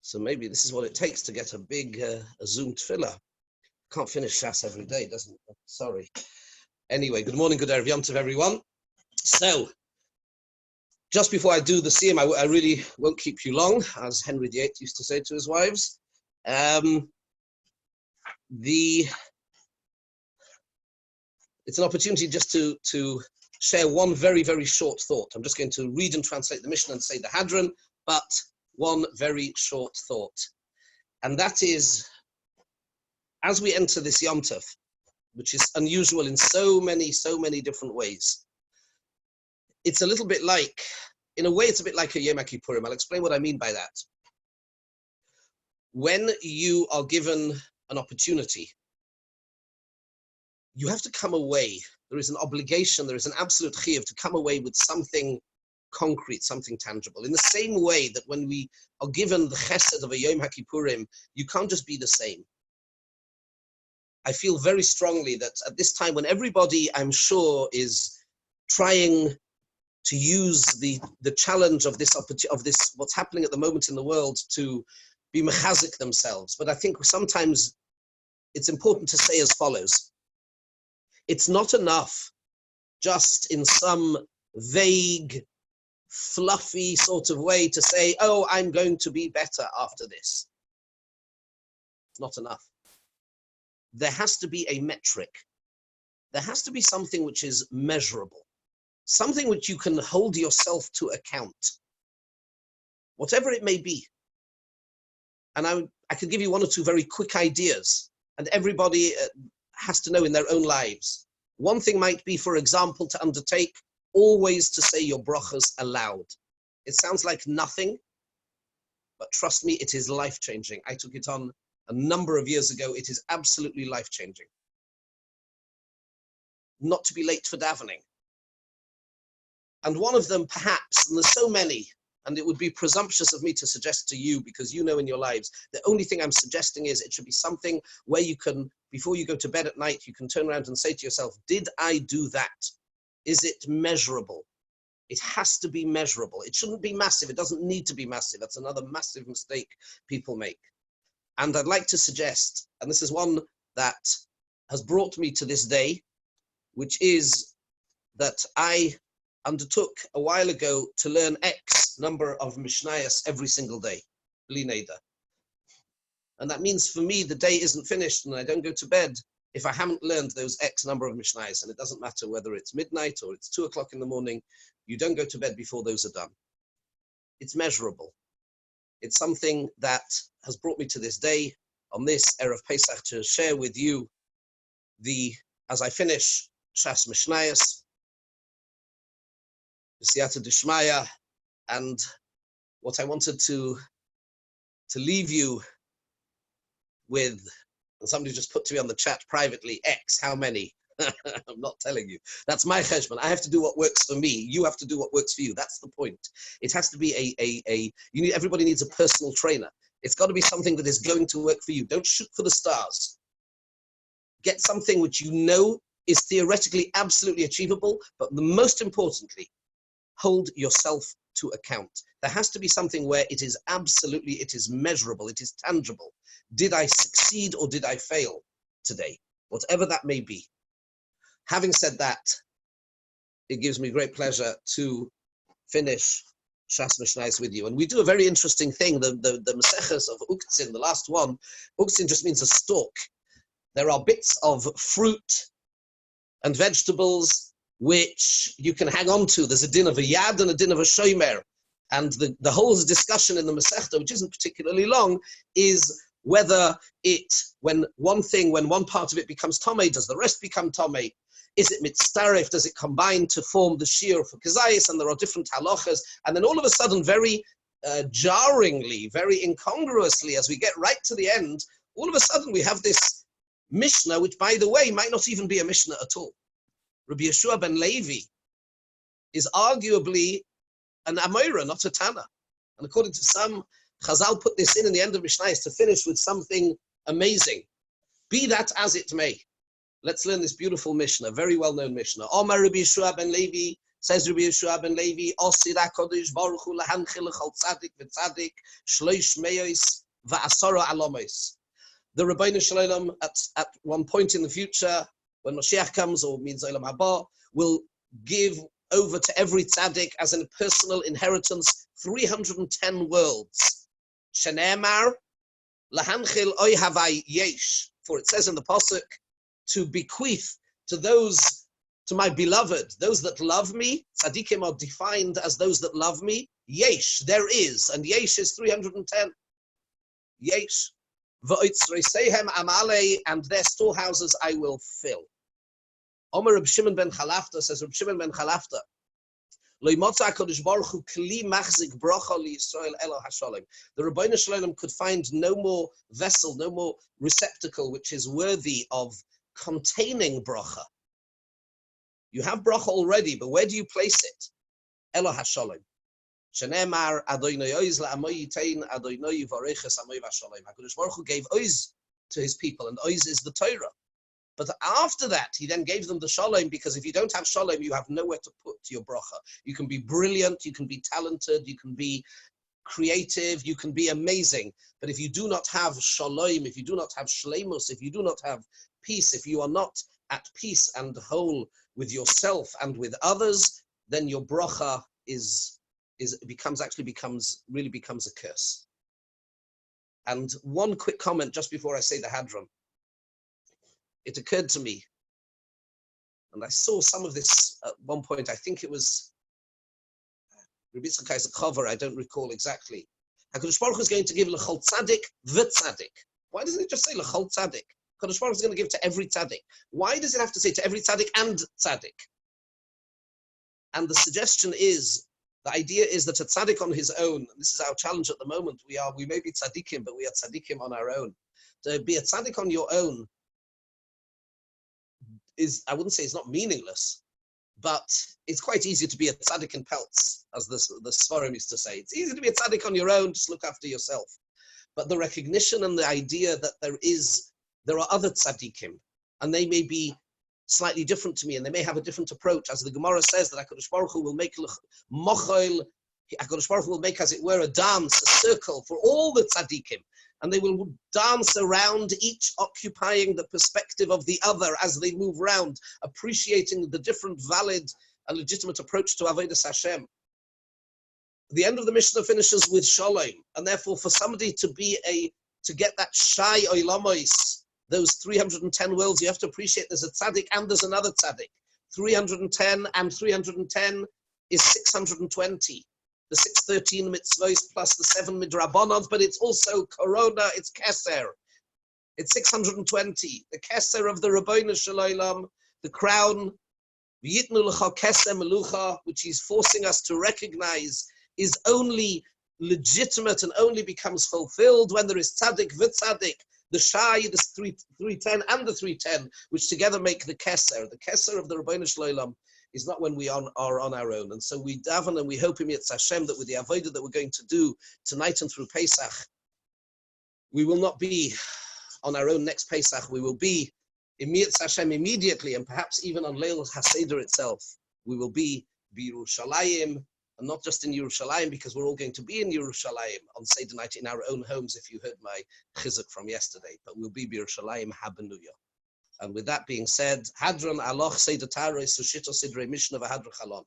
So maybe this is what it takes to get a big a Zoom tefillah. Can't finish Shas every day, doesn't it? Sorry. Anyway, good morning, good erev Yom Tov, everyone. So, just before I do the Siyum, I really won't keep you long, as Henry VIII used to say to his wives. It's an opportunity just to share one very, very short thought. I'm just going to read and translate the Mishnah and say the Hadron, but one very short thought. And that is, as we enter this Yom Tov, which is unusual in so many different ways, it's a little bit like, in a way, it's a bit like a Yom Kippurim. I'll explain what I mean by that. When you are given an opportunity, you have to come away. There is an obligation, there is an absolute chiyuv to come away with something concrete, something tangible. In the same way that when we are given the chesed of a Yom HaKippurim, you can't just be the same. I feel very strongly that at this time when everybody, I'm sure, is trying to use the challenge of this what's happening at the moment in the world to be mechazik themselves. But I think sometimes it's important to say as follows. It's not enough just in some vague, fluffy sort of way to say, oh, I'm going to be better after this. It's not enough. There has to be a metric. There has to be something which is measurable, something which you can hold yourself to account, whatever it may be. And I could give you one or two very quick ideas, and everybody has to know in their own lives. One thing might be, for example, to undertake always to say your brachas aloud. It sounds like nothing, but trust me, it is life-changing. I took it on a number of years ago. It is absolutely life-changing. Not to be late for davening. And one of them, perhaps, and there's so many, and it would be presumptuous of me to suggest to you, because you know in your lives, the only thing I'm suggesting is it should be something where you can, before you go to bed at night, you can turn around and say to yourself, did I do that? Is it measurable? It has to be measurable. It shouldn't be massive. It doesn't need to be massive. That's another massive mistake people make. And I'd like to suggest, and this is one that has brought me to this day, which is that I undertook a while ago to learn X number of Mishnayos every single day, bli neder. And that means for me, the day isn't finished and I don't go to bed if I haven't learned those X number of Mishnayos. And it doesn't matter whether it's midnight or it's 2 o'clock in the morning, you don't go to bed before those are done. It's measurable. It's something that has brought me to this day on this erev Pesach to share with you as I finish Shas Mishnayos, Siyata Dishmaya, and what I wanted to leave you with, and somebody just put to me on the chat privately, X, how many? I'm not telling you. That's my cheshbon. I have to do what works for me. You have to do what works for you. That's the point. It has to be everybody needs a personal trainer. It's got to be something that is going to work for you. Don't shoot for the stars. Get something which you know is theoretically absolutely achievable, but most importantly, hold yourself to account. There has to be something where it is measurable, it is tangible. Did I succeed or did I fail today? Whatever that may be. Having said that, it gives me great pleasure to finish Shas Mishnayos with you. And we do a very interesting thing, the Maseches of Uktzin, the last one. Uktzin just means a stalk. There are bits of fruit and vegetables which you can hang on to. There's a din of a yad and a din of a shomer. And the whole discussion in the Masechta, which isn't particularly long, is whether when one part of it becomes tomei, does the rest become tomei? Is it mitzaref? Does it combine to form the shiur for kazayis? And there are different halachas. And then all of a sudden, very jarringly, very incongruously, as we get right to the end, all of a sudden we have this Mishnah, which, by the way, might not even be a Mishnah at all. Rabbi Yeshua ben Levi is arguably an Amoira, not a Tana. And according to some, Chazal put this in the end of Mishnayos to finish with something amazing. Be that as it may. Let's learn this beautiful Mishnah, very well-known Mishnah. Omar Rabbi Yeshua ben Levi, Says Rabbi Yeshua ben Levi, Osir HaKadosh Baruch Hu lahanchil l'chol tzadik v'tzadik shloish meyos v'asara alamos. The Rebbeinu Shalom at one point in the future, when Mashiach comes, or means Olam Haba, will give over to every tzaddik as a personal inheritance 310 worlds. Shenemar lahanchil oy havai yesh. For it says in the pasuk, to bequeath to those, to my beloved, those that love me. Tzaddikim are defined as those that love me. Yesh, there is, and yesh is 310. Yesh. V'oitzreisehem amale, and their storehouses I will fill. Omer Reb Shimon ben Chalafta, says Reb Shimon ben Chalafta, Lo yimotza HaKadosh Baruch Hu kli machzik bracha liYisrael elo hashalom. The Rebbeinu Shalom could find no more vessel, no more receptacle which is worthy of containing bracha. You have bracha already, but where do you place it? Elo hashalom. Shenemar Adonai oiz la'amoy yitein Adonai yivareches amoy v'ashalom. HaKadosh Baruch Hu gave oiz to his people, and oiz is the Torah. But after that, he then gave them the shalom, because if you don't have shalom, you have nowhere to put your bracha. You can be brilliant, you can be talented, you can be creative, you can be amazing. But if you do not have shalom, if you do not have shleimus, if you do not have peace, if you are not at peace and whole with yourself and with others, then your bracha becomes a curse. And one quick comment just before I say the Hadron. It occurred to me, and I saw some of this at one point. I think it was Rabbi Yitzchak's cover. I don't recall exactly. HaKadosh Baruch Hu is going to give l'chol tzaddik v'tzaddik. Why doesn't it just say l'chol tzaddik? HaKadosh Baruch Hu is going to give to every tzaddik. Why does it have to say to every tzaddik and tzaddik? And the suggestion is, the idea is that a tzaddik on his own, and this is our challenge at the moment, we may be tzaddikim, but we are tzaddikim on our own. To be a tzaddik on your own is, I wouldn't say it's not meaningless, but it's quite easy to be a tzaddik in pelts, as the Sforim used to say. It's easy to be a tzaddik on your own, just look after yourself. But the recognition and the idea that there are other tzaddikim, and they may be slightly different to me, and they may have a different approach. As the Gemara says, that HaKadosh Baruch Hu will make mochoil, HaKadosh Baruch Hu will make, as it were, a dance, a circle for all the tzaddikim, and they will dance around, each occupying the perspective of the other as they move around, appreciating the different valid and legitimate approach to Avodas Hashem. The end of the Mishnah finishes with shalom, and therefore for somebody to get that shai oilamos, those 310 worlds, you have to appreciate there's a tzaddik and there's another tzaddik. 310 and 310 is 620. The 613 mitzvahs plus the 7 midrabbanot, but it's also corona, it's keser. It's 620. The keser of the Rebbeinu Shalom, the crown, v'yitnu l'cha keser melucha, which he's forcing us to recognize, is only legitimate and only becomes fulfilled when there is tzaddik v'tzaddik, the shai, the 310 and the 310, which together make the keser. The keser of the Rebbeinu Shalom is not when we are on our own. And so we daven and we hope in Yetz Hashem that with the avodah that we're going to do tonight and through Pesach, we will not be on our own next Pesach. We will be in Yetz Hashem immediately, and perhaps even on Leil HaSeder itself. We will be Yerushalayim, and not just in Yerushalayim, because we're all going to be in Yerushalayim on Seder night in our own homes, if you heard my chizuk from yesterday. But we'll be Yerushalayim Habenuya. And with that being said, Hadron aloch seder taris v'shito sidrei mishnah v'hadra chalon.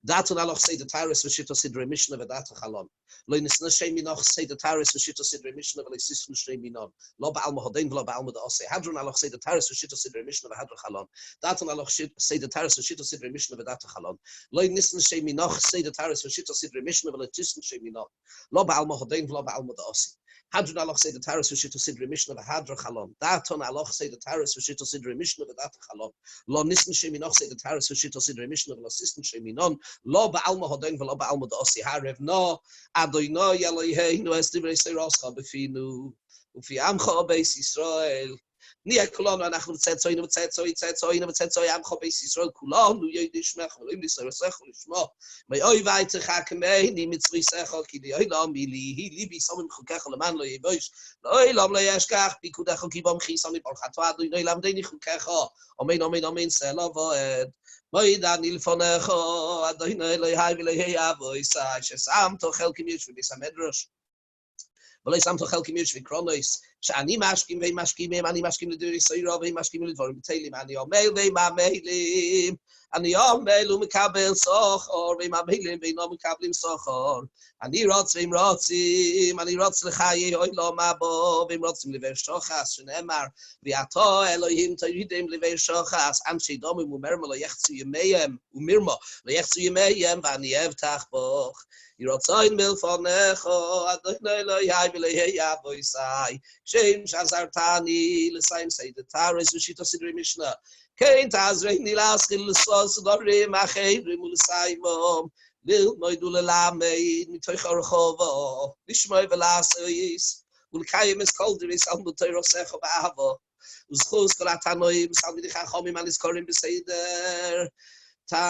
Datun aloch seder taris v'shito sidrei mishnah v'data chalon. Lo nisna shem minoch seder taris v'shito sidrei mishnah v'leisisnu shem minon. Lo ba'alma hodein v'lo ba'alma da'ose. Hadron aloch seder taris v'shito sidrei mishnah v'hadra chalon. Datun aloch seder taris v'shito sidrei mishnah v'data chalon. Lo nisna shem minoch seder taris v'shito sidrei mishnah v'leisisnu shem minon. Lo ba'alma hodein v'lo ba'alma da'ose. Hadron aloch say the taris v'shito sidrei mishnah v'hadra chalon. Daton aloch say the taris v'shito sidrei mishnah v'data chalon. Lo nisn sheminoch say the taris v'shito sidrei mishnah v'lo sisn sheminon. Lo ba'alma hoden v'lo ba'alma da'osi harev no. Adoinoi Eloheinu es divrei seiroscha b'finu. Ufi amcha beis Yisrael. Nia kulon anachnu tzetzoin amcho beis Yisrael kulon yodi shmech v'loim nisarasech l'shmo me'oy vaytech ni mitzrisecha ki li'olam li libi samim chukecha leman lo yevosh lo'olam lo yashkach pikudecha ki bam chisami barchato adu lo'olam deini chukecha amen amen amen sela v'ed moidan ilfonecha adoinai Elohai v'Elohei avoisai shesam tochel kimish v'bisamedrash ולא שמתו חלקים יש וקרונויס, שאני משכים והם משכימים, אני משכים לדורי סוירו והם משכימים לדברים בטלים, אני עומל והם עמלים, אני עומל ומקבל סוחר, והם עמלים ואינם מקבלים סוחר, אני רוצ והם רוצים, אני רוצ לחיי עולם הבא, והם רוצים לבר שוחס, שנאמר, ואתו אלוהים תורידם לבר שוחס, אנשי דומים ומרמה לא יחצו ימיהם, ומרמה לא יחצו ימיהם, ואני אבטח בך. ירצון מלפונך, אדוני אלוהי ואלוהי אבויסאי, שם שעזרתני לסיים סדר תרס ושיטה סדרי משנה, כן תעזרני להשכיל לעשות סדרים אחרים ולסיימם, ללמוד וללמד מתוך הרחובו, לשמוע ולעשויס, ולקיים את כל דריס על בתורתך באהבה, וזכות כל התנועים, סלמידי חכמים הנזכרים בסדר,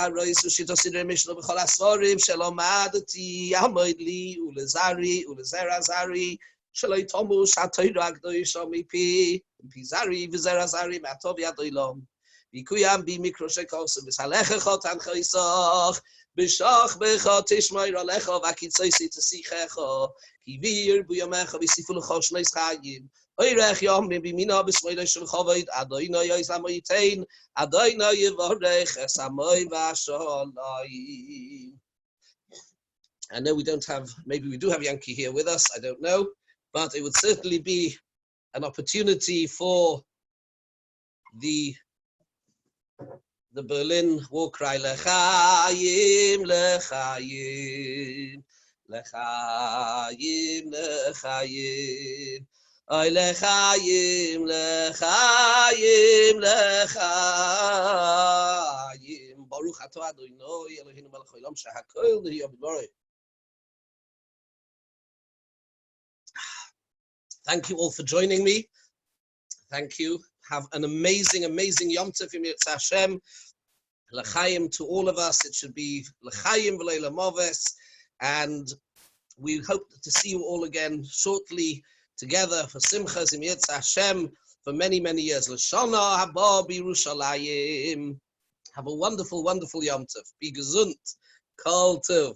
תרויס ושיטה סדרי משנה בכל הספרים שלמדתי, יעמוד לי ולזרי ולזרע זרי, שלא יתומו שהתורה הקדושה מפי זרי וזרע זרי מהטוב יד עולם. ויקוים בי מקרושי כוסם, וסלחך תנחויסך, בשוך בך תשמור עליך, וקיצויסי תשיחך, כי וירבו ימיך ויוסיפו לך שני חיים. אוירך יום בימינו בשמאלו של כבוד, אדוני יעז ייתן, אדוני יברך שמוי ושלום. I know we don't have, maybe we do have Yankee here with us, I don't know, but it would certainly be an opportunity for the Berlin war cry, L'chaim, L'chaim, L'chaim, L'chaim. Oy lechayim lechayim lechayim baruch ato Adonai Eloheinu melech haolam shehakol nihya b'dvarei. Thank you all for joining me. Thank you. Have an amazing Yom Tov Yom Yitzhak Hashem. L'chaim to all of us. It should be l'chaim v'lo l'moves, and we hope to see you all again shortly. Together for Simchas Im Yitzhak Hashem for many years. L'shana haba b'Yerushalayim. Have a wonderful Yom Tov. Be gesund. Kol Tov.